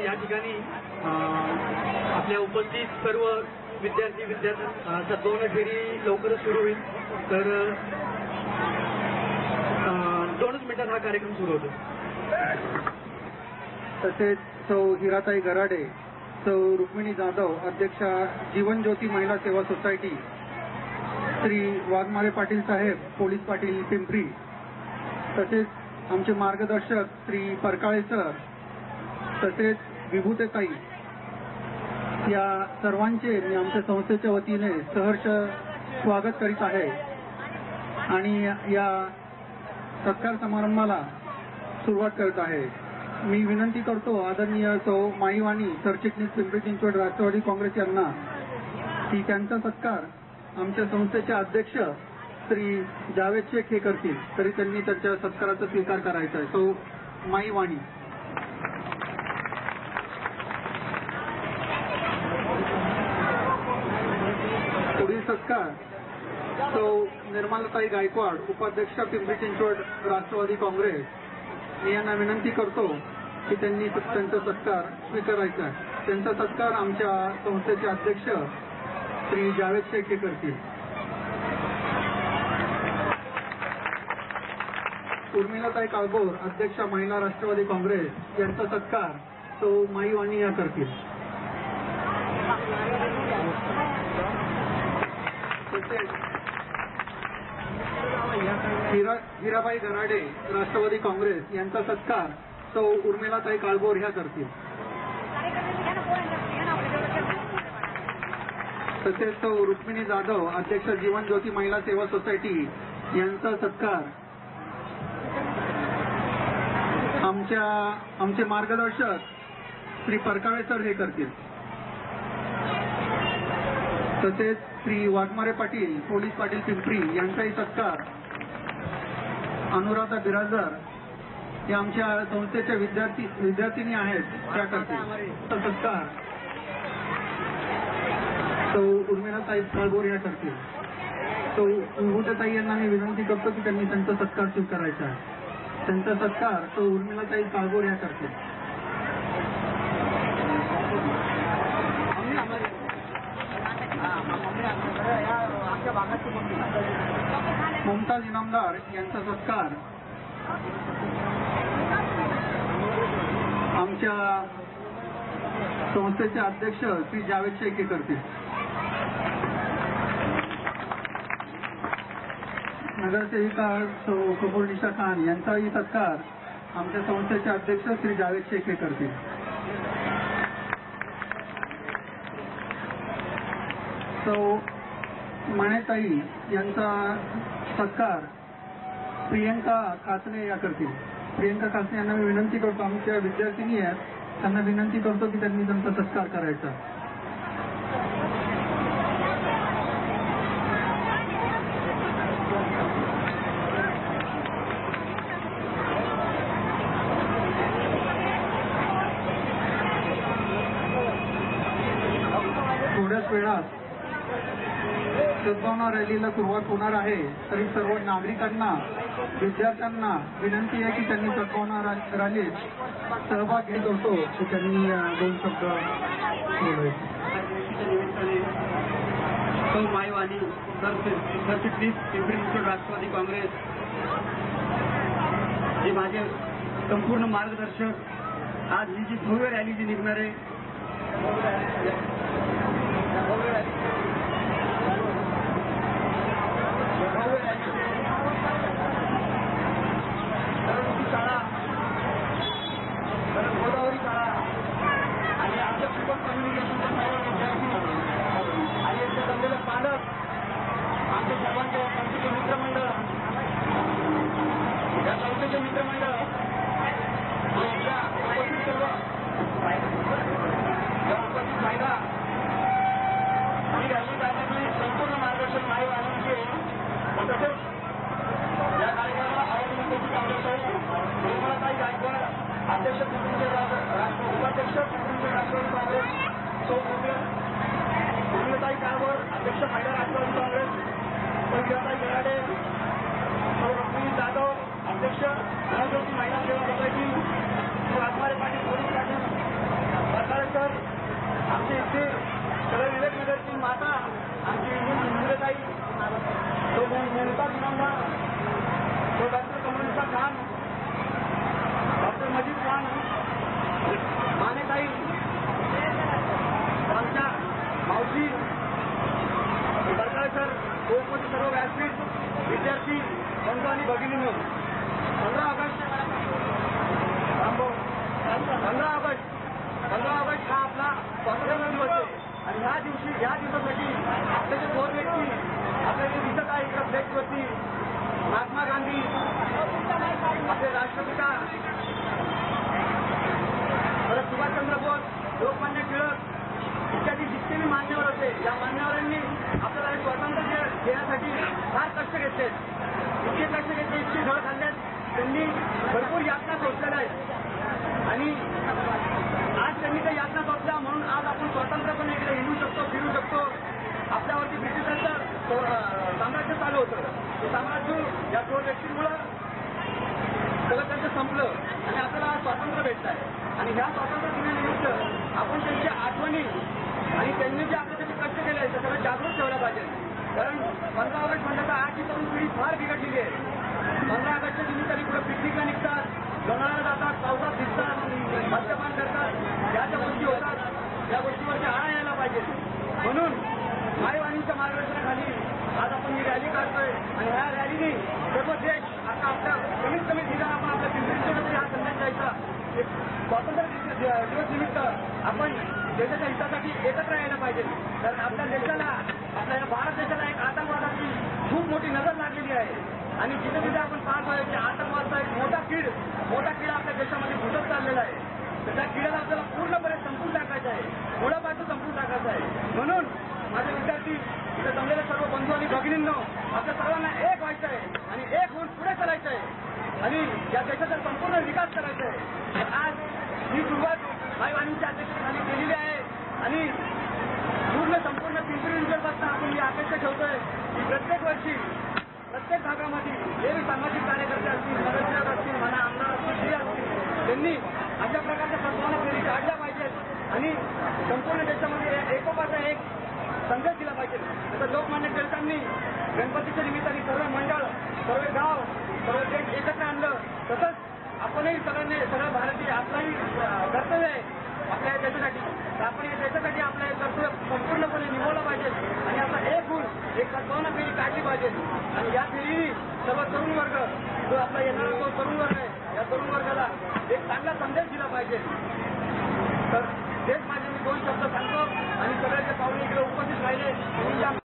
या ठिकाणी आपल्या उपस्थित सर्व विद्यार्थ्यांना सद्भावना फेरी लवकरच सुरू होईल. तर 2 मिनिटात हा कार्यक्रम सुरू होतो. तसेच सौ हिराताई गराडे, सौ रुक्मिणी जाधव, अध्यक्षा जीवन ज्योती महिला सेवा सोसायटी, श्री वाघमारे पाटील साहेब, पोलीस पाटील पिंपरी, तसेच आमचे मार्गदर्शक श्री परकाळे सर, तसेच विभूतेताई, या सर्वांचे मी आमच्या संस्थेच्या वतीने सहर्ष स्वागत करीत आहे आणि या सत्कार समारंभाला सुरुवात करत आहे. मी विनंती करतो आदरणीय सौ माईवाणी सरचिटणीस पिंपरी चिंचवड राष्ट्रवादी काँग्रेस यांना की त्यांचा सत्कार आमच्या संस्थेचे अध्यक्ष श्री जावेद शेख हे करतील. तरी त्यांनी त्यांच्या सत्काराचा स्वीकार करायचा आहे. सौ माईवाणी. पुढील सत्कार सौ निर्मलाताई गायकवाड, उपाध्यक्ष पिंपरी चिंचवड राष्ट्रवादी काँग्रेस. मी यांना विनंती करतो की त्यांनी त्यांचा सत्कार स्वीकारायचा आहे. त्यांचा सत्कार आमच्या संस्थेचे अध्यक्ष श्री जावेद शेख हे करतील. उर्मिलाताई काळभोर, अध्यक्ष महिला राष्ट्रवादी काँग्रेस, यांचा सत्कार सौ माईवाणी या करतील. हिराबाई गराडे, राष्ट्रवादी काँग्रेस, यांचा सत्कार सौ उर्मिलाताई काळभोर ह्या करतील. तसेच सौ रुक्मिणी जाधव, अध्यक्ष जीवन ज्योती महिला सेवा सोसायटी, यांचा सत्कार आमचे मार्गदर्शक श्री परकाळे सर हे करतील. तसेच श्री वाघमारे पाटील, पोलीस पाटील पिंपरी, यांचाही सत्कार अनुराधा बिराजदार या आमच्या संस्थेच्या विद्यार्थिनी आहेत त्या करतील. सत्कार सौ उर्मिलाताई काळभोर या करतील. सौ विभूतेताई यांना मी विनंती करतो की त्यांनी त्यांचा सत्कार स्वीकारायचा आहे. त्यांचा सत्कार सौ उर्मिलाताई काळभोर या करतील. ममताज इनामदार यांचा सत्कार आमच्या संस्थेचे अध्यक्ष श्री जावेद शेख हे करतील. नगरसेविका सौ कपूर निशा खान यांचाही सत्कार आमच्या संस्थेचे अध्यक्ष श्री जावेद शेख हे करतील. सौ माणेताई यांचा सत्कार प्रियंका खासने या करतील. प्रियंका खासने यांना मी विनंती करतो, आमच्या विद्यार्थिनी आहेत, त्यांना विनंती करतो की त्यांनी त्यांचा सत्कार करायचा. थोड्याच वेळात सद्भावना रॅलीला सुरुवात होणार आहे. तरी सर्व नागरिकांना, विद्यार्थ्यांना विनंती आहे की त्यांनी सद्भावना रॅलीत सहभाग घेत असतो की त्यांनी 2 शब्द बोलायचे. सौ माईवाणी सरचिटणीस पिंपरी चिंचवड राष्ट्रवादी काँग्रेस, जे माझे संपूर्ण मार्गदर्शक, आज ही जी भव्य रॅली जी निघणार आहे, शाळा, गोदावरी शाळा आणि आमच्या सुपर कम्युनिकेशनच्या सर्व विद्यार्थी आणि यांचे जमलेले पालक, आमच्या सर्वांचे संस्थेचे मित्रमंडळ, या संस्थेचे मित्रमंडळ, या उपस्थित सर्व उपस्थित महिला आणि रॅली कार्यक्रमाचे संपूर्ण मार्गदर्शन माईवाणीचे, तसेच या कार्यक्रमाला आयोजन निर्मलाताई गायकवाड, अध्यक्ष उपाध्यक्ष राष्ट्रवादी काँग्रेस, सौ उर्मिलाताई काळभोर, अध्यक्ष महिला राष्ट्रवादी काँग्रेस, सौ हिराताई गराडे, सौ रुक्मिणी जाधव, अध्यक्ष जीवन ज्योती महिला सेवा सोसायटी, श्री वाघमारे पाटील, पोलीस पाटील, त्यानंतर आमच्या इथे सगळं विवेकनगरची माता आमची इंदिराताई, तो मेहता इनामदार, तो डॉक्टर कमरुल्ला खान, डॉक्टर मजीद खान, मानेताई, आमच्या मावशी सरकार कोकणातील सर्व व्यासपीठ विद्यार्थी बंधू आणि भगिनींनो, 15 ऑगस्ट हा आपला स्वातंत्र्य दिवस आहे आणि या दिवसासाठी आपले जे थोर व्यक्ती आपल्या जे दिसत आहे इकडे फ्लेक्सवरती महात्मा गांधी, आपले राष्ट्रपिता परत सुभाषचंद्र बोस, लोकमान्य टिळक इत्यादी जितकेही मान्यवर होते, या मान्यवरांनी आपल्याला स्वातंत्र्य देण्यासाठी फार कष्ट घेतले, इतके कष्ट घेतले, इतकी झळ खाल्ल्यात, त्यांनी भरपूर यातना सोसलेल्या आहेत आणि आज त्यांनी त्या यातना सोसल्या म्हणून आज आपण स्वतंत्रपणे इकडे हिंडू शकतो, फिरू शकतो. आपल्यावरती ब्रिटिशांचं साम्राज्य चालू होतं, ते साम्राज्य या दोन व्यक्तींमुळं सगळं त्यांचं संपलं आणि आपल्याला आज स्वातंत्र्य भेटलं आहे आणि ह्या स्वातंत्र्य दिनानिमित्त आपण त्यांच्या आठवणी आणि त्यांनी जे आपल्यासाठी कष्ट केले ते सगळं जागृत ठेवलं पाहिजे. कारण 15 ऑगस्ट म्हणलं तर आजची तरुण पिढी फार बिघडलेली आहे. 15 ऑगस्टच्या निमित्ताने पुढे पिकनिकला निघतात, लोणावळ्याला जातात, पावसात भिजतात, मद्यपान करतात, या ज्या गोष्टी होतात या गोष्टीवरती आळा यायला पाहिजे. म्हणून मायवाणींच्या मार्गदर्शनाखाली आज आपण ही रॅली काढतोय आणि ह्या रॅलीने सर्व देश आता आपल्या कमीत कमी ठिकाण आपण आपल्या पिंपरी हा संदेश द्यायचा. स्वातंत्र्य दिवस निमित्त आपण देशाच्या हितासाठी एकत्र यायला पाहिजे. कारण आपल्या देशाला, आपल्या या भारत देशाला एक आतंकवादाची खूप मोठी नजर लागलेली आहे आणि जिथे जिथे आपण पाहतोय की आतंकवादाचा एक मोठा कीड आपल्या देशामध्ये घुसत चाललेला आहे. तर त्या किड्याला आपल्याला पूर्णपणे संपून टाकायचं आहे, मुळापासून संपून टाकायचं आहे. म्हणून माझे विद्यार्थी इथे जमलेले सर्व बंधू आणि भगिनींनो, आपल्या सर्वांना एक व्हायचं आहे आणि एक होऊन पुढे चालायचं आहे आणि या देशाचा संपूर्ण विकास करायचा आहे. आज ही सुरुवात मायवाणींच्या अध्यक्षतेखाली केलेली आहे आणि संपूर्ण पिंपरी चिंचवडपासून आपण ही अपेक्षा ठेवतोय की प्रत्येक वर्षी प्रत्येक भागामध्ये जे सामाजिक कार्यकर्ते असतील, नगरसेवक असतील, म्हणा आमदार असतील, जे असतील, त्यांनी अशा प्रकारच्या सद्भावना फेरी काढल्या पाहिजेत आणि संपूर्ण देशामध्ये एकोपाचा एक संदेश दिला पाहिजे. तसं लोकमान्य टिळकांनी गणपतीच्या निमित्ताने सर्व मंडळ, सर्व गाव, सर्व देश एकत्र आणलं. तसंच आपणही सगळं भारतीय आपलाही कर्तव्य आहे आपल्या देशासाठी. तर आपण या देशासाठी आपलं हे कर्तव्य संपूर्णपणे निभवलं पाहिजे आणि आपण एक होऊन एक सद्भावना फेरी काढली पाहिजे आणि या फेरीने सर्व तरुण वर्ग, जो आपला येणारा तो तरुण वर्ग आहे, या तरुण वर्गाला एक चांगला संदेश दिला पाहिजे. तर तेच माझे मी 2 शब्द सांगतो आणि सगळ्याचे पाहुणे इकडे उपस्थित राहिले.